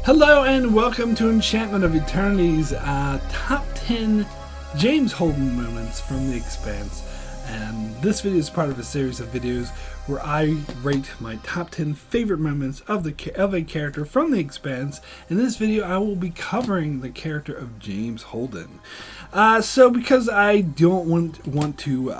Hello and welcome to Enchantment of Eternity's Top 10 James Holden moments from the Expanse. And this video is part of a series of videos where I rate my top 10 favorite moments of a character from the Expanse. In this video, I will be covering the character of James Holden. So because I don't want to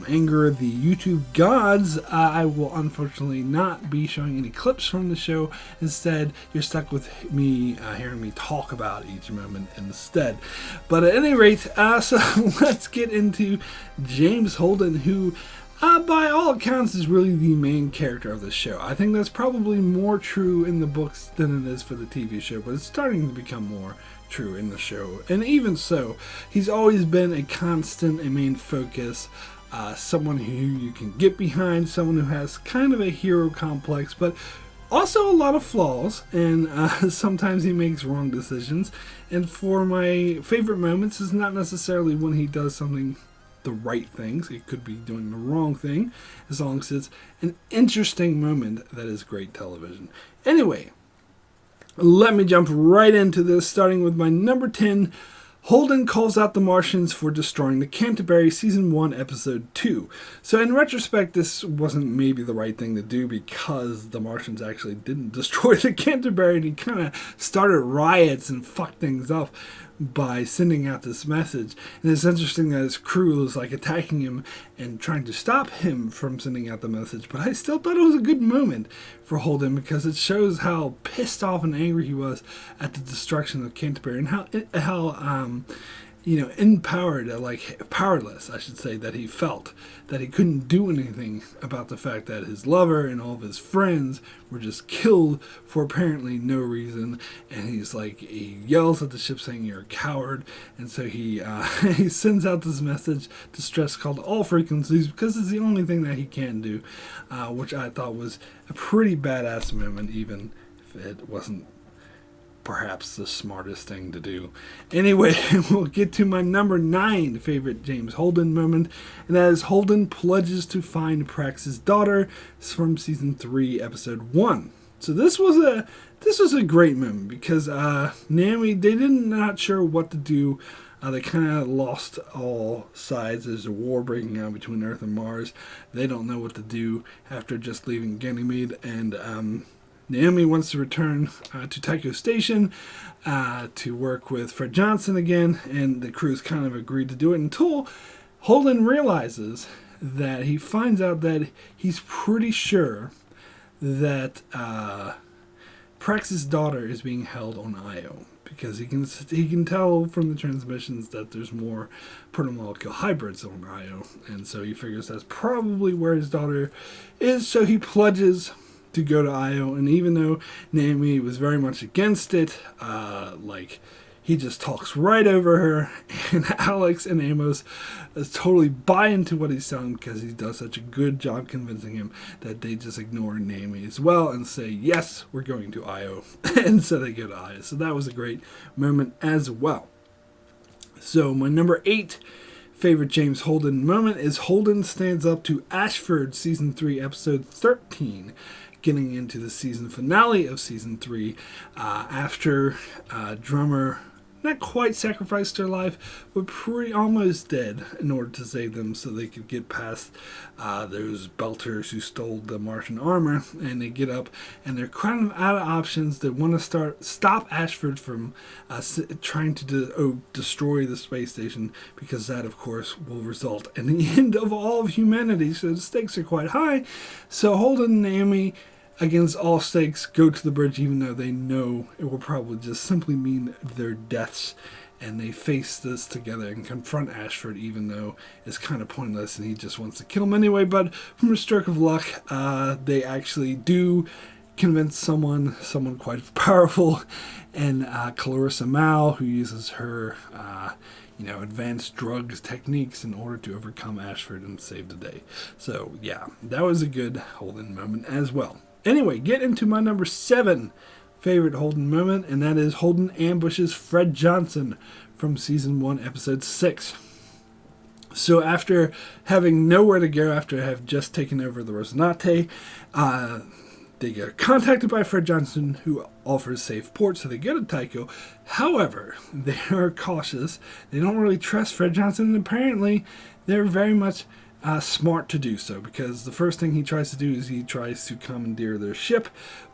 anger the YouTube gods, I will unfortunately not be showing any clips from the show. Instead, you're stuck with me hearing me talk about each moment instead. But at any rate, so let's get into James Holden, who by all accounts is really the main character of the show. I think that's probably more true in the books than it is for the TV show, but it's starting to become more true in the show. And even so, he's always been a constant, a main focus, someone who you can get behind, someone who has kind of a hero complex, but also a lot of flaws, and sometimes he makes wrong decisions. And for my favorite moments is not necessarily when he does something the right things. It could be doing the wrong thing, as long as it's an interesting moment that is great television. Anyway, let me jump right into this, starting with my number 10. Holden calls out the Martians for destroying the Canterbury, Season 1, Episode 2. So in retrospect, this wasn't maybe the right thing to do because the Martians actually didn't destroy the Canterbury, and he kind of started riots and fucked things up by sending out this message. And it's interesting that his crew was like attacking him and trying to stop him from sending out the message, but I still thought it was a good moment for Holden because it shows how pissed off and angry he was at the destruction of Canterbury, and how powerless, I should say, that he felt, that he couldn't do anything about the fact that his lover and all of his friends were just killed for apparently no reason. And he yells at the ship saying, "You're a coward." And so he he sends out this message to stress called all frequencies because it's the only thing that he can do, which I thought was a pretty badass moment, even if it wasn't perhaps the smartest thing to do. Anyway, we'll get to my number 9 favorite James Holden moment, and that is Holden Pledges to find Prax's daughter. It's from Season 3, Episode 1. So this was a great moment because Naomi, they not sure what to do. They kind of lost all sides. There's a war breaking out between Earth and Mars. They don't know what to do after just leaving Ganymede, and Naomi wants to return to Tycho Station to work with Fred Johnson again, and the crew's kind of agreed to do it until Holden realizes that he finds out that he's pretty sure that Prax's daughter is being held on Io, because he can tell from the transmissions that there's more protomolecule hybrids on Io, and so he figures that's probably where his daughter is, so he pledges to go to Io. And even though Naomi was very much against it, he just talks right over her, and Alex and Amos totally buy into what he's telling because he does such a good job convincing him that they just ignore Naomi as well and say, yes, we're going to Io. And so they go to Io. So that was a great moment as well. So my number 8 favorite James Holden moment is Holden stands up to Ashford, Season 3, Episode 13. Getting into the season finale of Season 3, after drummer not quite sacrificed her life, but pretty almost dead in order to save them so they could get past those belters who stole the Martian armor. And they get up and they're kind of out of options. They want to stop Ashford from trying to destroy the space station, because that of course will result in the end of all of humanity. So the stakes are quite high. So Holden and Naomi, against all stakes, go to the bridge, even though they know it will probably just simply mean their deaths. And they face this together and confront Ashford, even though it's kind of pointless and he just wants to kill him anyway. But from a stroke of luck, they actually do convince someone quite powerful, and Clarissa Mao, who uses her advanced drugs techniques in order to overcome Ashford and save the day. So yeah, that was a good Holden moment as well. Anyway, get into my number 7 favorite Holden moment, and that is Holden ambushes Fred Johnson from Season 1, Episode 6. So after having nowhere to go, after have just taken over the Rosinante, they get contacted by Fred Johnson, who offers safe port, so they go to Tycho. However, they are cautious. They don't really trust Fred Johnson, and apparently they're very much smart to do so, because the first thing he tries to do is he tries to commandeer their ship,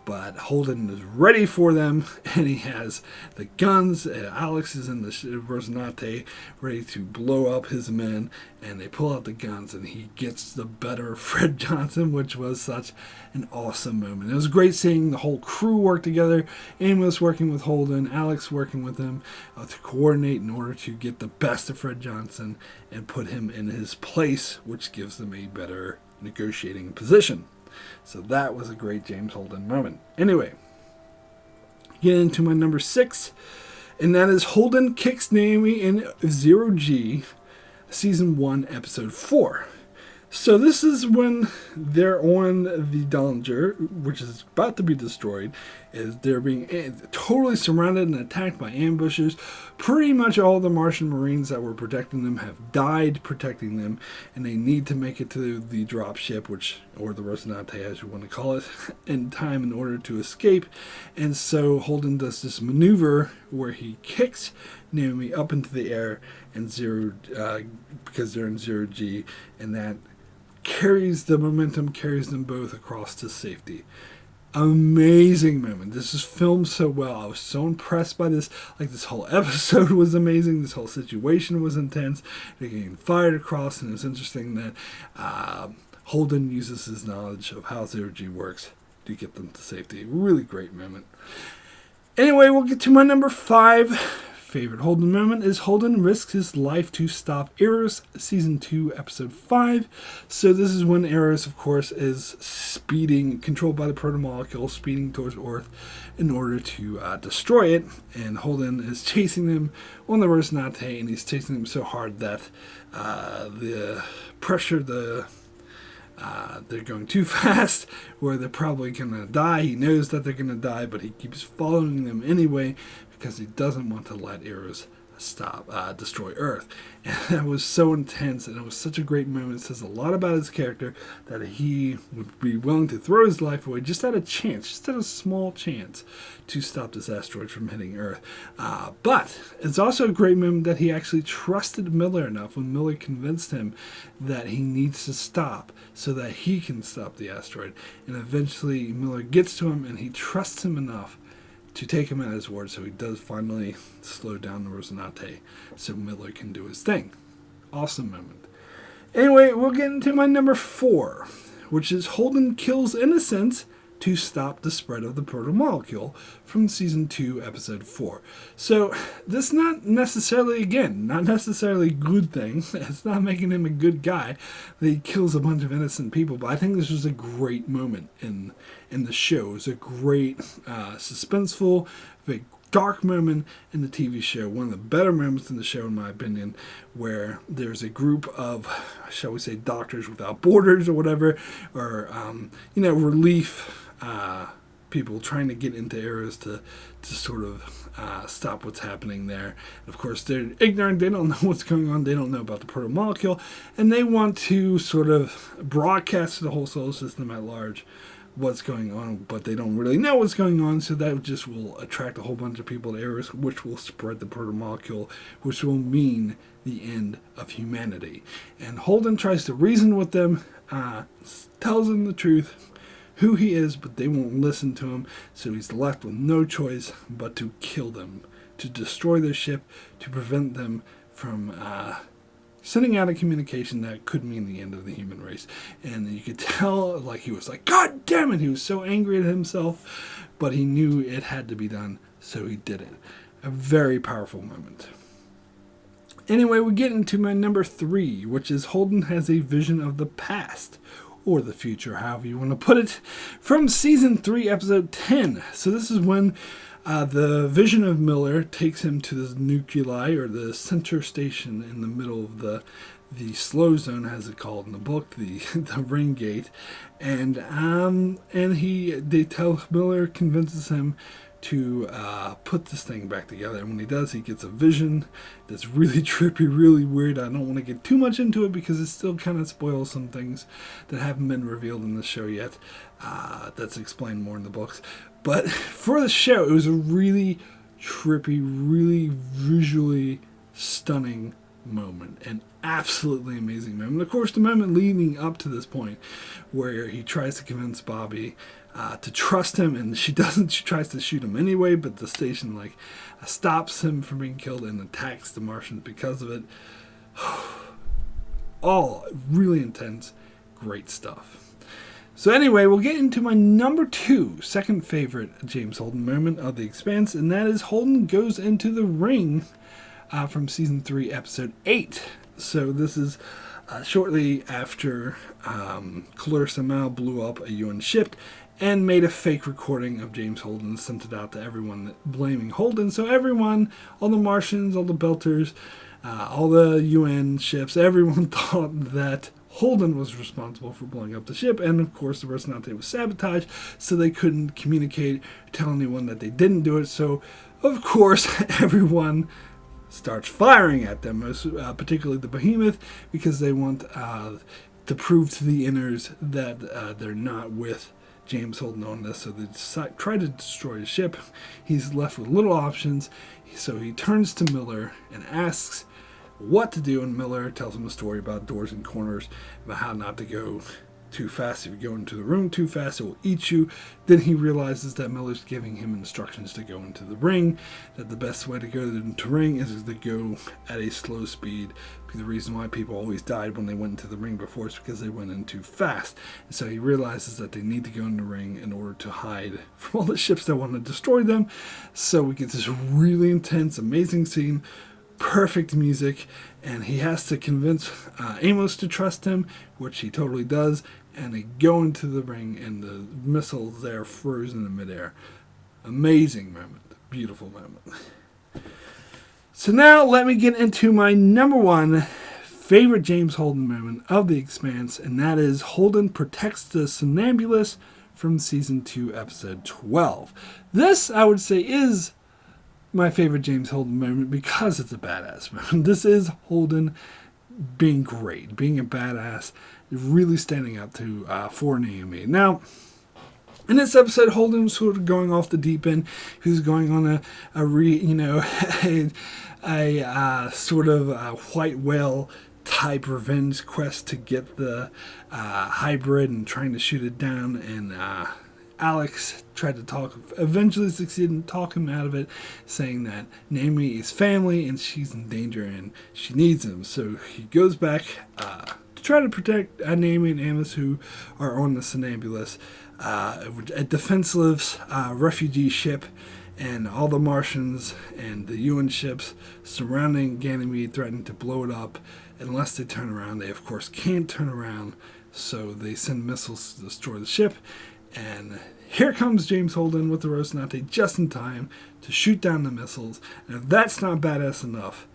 but Holden is ready for them, and he has the guns. Alex is in the Rosinante ready to blow up his men, and they pull out the guns, and he gets the better of Fred Johnson, which was such an awesome moment. It was great seeing the whole crew work together. Amos working with Holden, Alex working with him to coordinate in order to get the best of Fred Johnson and put him in his place, which gives them a better negotiating position. So that was a great James Holden moment. Anyway, get into my number 6, and that is Holden kicks Naomi in 0G, Season 1, Episode 4. So this is when they're on the Dollinger, which is about to be destroyed. They're being totally surrounded and attacked by ambushers. Pretty much all the Martian Marines that were protecting them have died protecting them, and they need to make it to the drop ship, or the Rosinante as you want to call it, in time in order to escape. And so Holden does this maneuver where he kicks Naomi up into the air and because they're in 0G, and that carries them both across to safety. Amazing moment. This is filmed so well. I was so impressed by this. Like, this whole episode was amazing. This whole situation was intense. They're getting fired across, and it's interesting that Holden uses his knowledge of how 0G works to get them to safety. Really great moment. Anyway, we'll get to my number 5 favorite Holden moment is Holden risks his life to stop Eros, Season 2, Episode 5. So this is when Eros, of course, is speeding, controlled by the protomolecule, speeding towards Earth in order to destroy it. And Holden is chasing them on the Rosinante, and he's chasing them so hard that the pressure, they're going too fast, where they're probably going to die. He knows that they're going to die, but he keeps following them anyway, because he doesn't want to let Eros destroy Earth. And that was so intense, and it was such a great moment. It says a lot about his character, that he would be willing to throw his life away just at a small chance to stop this asteroid from hitting Earth. But it's also a great moment that he actually trusted Miller enough when Miller convinced him that he needs to stop so that he can stop the asteroid. And eventually Miller gets to him, and he trusts him enough to take him at his word, so he does finally slow down the Rosinante so Miller can do his thing. Awesome moment. Anyway, we'll get into my number 4, which is Holden kills Innocence to stop the spread of the protomolecule from Season 2, Episode 4. So, this not necessarily a good thing. It's not making him a good guy that he kills a bunch of innocent people, but I think this was a great moment in the show. It was a great, suspenseful, very dark moment in the TV show. One of the better moments in the show, in my opinion, where there's a group of, shall we say, Doctors Without Borders or whatever, or, relief people trying to get into Eros to sort of stop what's happening there. And of course, they're ignorant. They don't know what's going on. They don't know about the protomolecule, and they want to sort of broadcast to the whole solar system at large what's going on, but they don't really know what's going on, so that just will attract a whole bunch of people to Eros, which will spread the protomolecule, which will mean the end of humanity. And Holden tries to reason with them, tells them the truth, who he is, but they won't listen to him, so he's left with no choice but to kill them, to destroy their ship, to prevent them from sending out a communication that could mean the end of the human race. And you could tell, he was like, God damn it! He was so angry at himself, but he knew it had to be done, so he did it. A very powerful moment. Anyway, we get into my number 3, which is Holden has a vision of the past, or the future, however you want to put it, from Season 3, Episode 10. So this is when the vision of Miller takes him to the nuclei, or the center station in the middle of the slow zone, as it's called in the book, the ring gate, and Miller convinces him to put this thing back together. And when he does, he gets a vision that's really trippy, really weird. I don't want to get too much into it because it still kind of spoils some things that haven't been revealed in the show yet. That's explained more in the books. But for the show, it was a really trippy, really visually stunning moment, an absolutely amazing moment. Of course, the moment leading up to this point where he tries to convince Bobby to trust him, and she doesn't. She tries to shoot him anyway, but the station stops him from being killed and attacks the Martians because of it. All really intense, great stuff. So anyway, we'll get into my number 2, second favorite James Holden moment of The Expanse, and that is Holden Goes into the Ring from Season 3, Episode 8. So this is shortly after Clarissa Mal blew up a UN ship and made a fake recording of James Holden and sent it out to everyone blaming Holden. So everyone, all the Martians, all the Belters, all the UN ships, everyone thought that Holden was responsible for blowing up the ship, and of course the Rocinante was sabotaged, so they couldn't communicate, tell anyone that they didn't do it. So of course everyone starts firing at them, particularly the Behemoth, because they want to prove to the Inners that they're not with James Holden on this. So they try to destroy the ship. He's left with little options, so he turns to Miller and asks what to do, and Miller tells him a story about doors and corners, about how not to go too fast. If you go into the room too fast, it will eat you. Then he realizes that Miller's giving him instructions to go into the ring, that the best way to go into the ring is to go at a slow speed. The reason why people always died when they went into the ring before is because they went in too fast. And so he realizes that they need to go in the ring in order to hide from all the ships that want to destroy them. So we get this really intense, amazing scene, perfect music, and he has to convince Amos to trust him, which he totally does, and they go into the ring, and the missiles there frozen in midair. Amazing moment, beautiful moment. So now let me get into my number 1 favorite James Holden moment of The Expanse, and that is Holden protects the Somnambulist from Season 2, Episode 12. This, I would say, is my favorite James Holden moment because it's a badass moment. This is Holden being great, being a badass, really standing up to for Naomi. Now, in this episode, Holden was sort of going off the deep end. He was going on a sort of white whale type revenge quest to get the hybrid and trying to shoot it down, and Alex tried to eventually succeeded in talking him out of it, saying that Naomi is family and she's in danger and she needs him. So he goes back to try to protect Naomi and Amos, who are on the Somnambulist, a defenseless refugee ship, and all the Martians and the UN ships surrounding Ganymede threaten to blow it up unless they turn around. They, of course, can't turn around, so they send missiles to destroy the ship. And here comes James Holden with the Rocinante just in time to shoot down the missiles. And if that's not badass enough,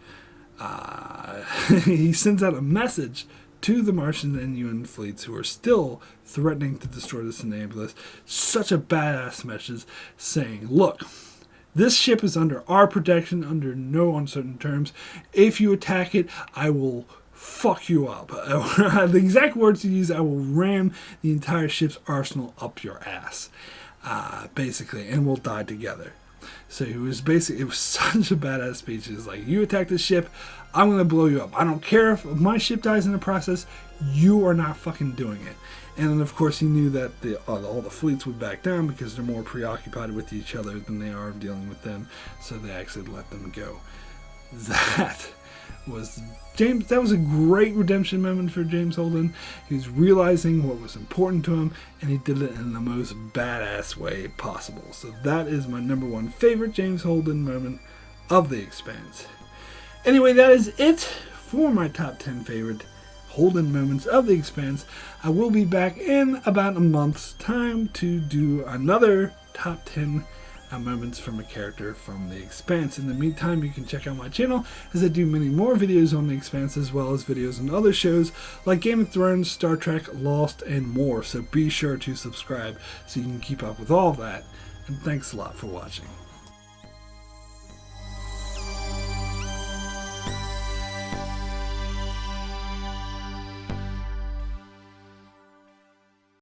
he sends out a message to the Martian and UN fleets who are still threatening to destroy the Somnambulist. Such a badass message saying, look, this ship is under our protection under no uncertain terms. If you attack it, I will fuck you up. The exact words he used, I will ram the entire ship's arsenal up your ass, basically, and we'll die together. So it was such a badass speech. It's like, you attack the ship, I'm going to blow you up. I don't care if my ship dies in the process, you are not fucking doing it. And then, of course, he knew that all the fleets would back down because they're more preoccupied with each other than they are dealing with them. So they actually let them go. That was a great redemption moment for James Holden. He was realizing what was important to him, and he did it in the most badass way possible. So that is my number 1 favorite James Holden moment of The Expanse. Anyway, that is it for my top 10 favorite Holden moments of The Expanse. I will be back in about a month's time to do another top 10 moments from a character from The Expanse. In the meantime, you can check out my channel as I do many more videos on The Expanse, as well as videos on other shows like Game of Thrones, Star Trek, Lost, and more. So be sure to subscribe so you can keep up with all of that. And thanks a lot for watching.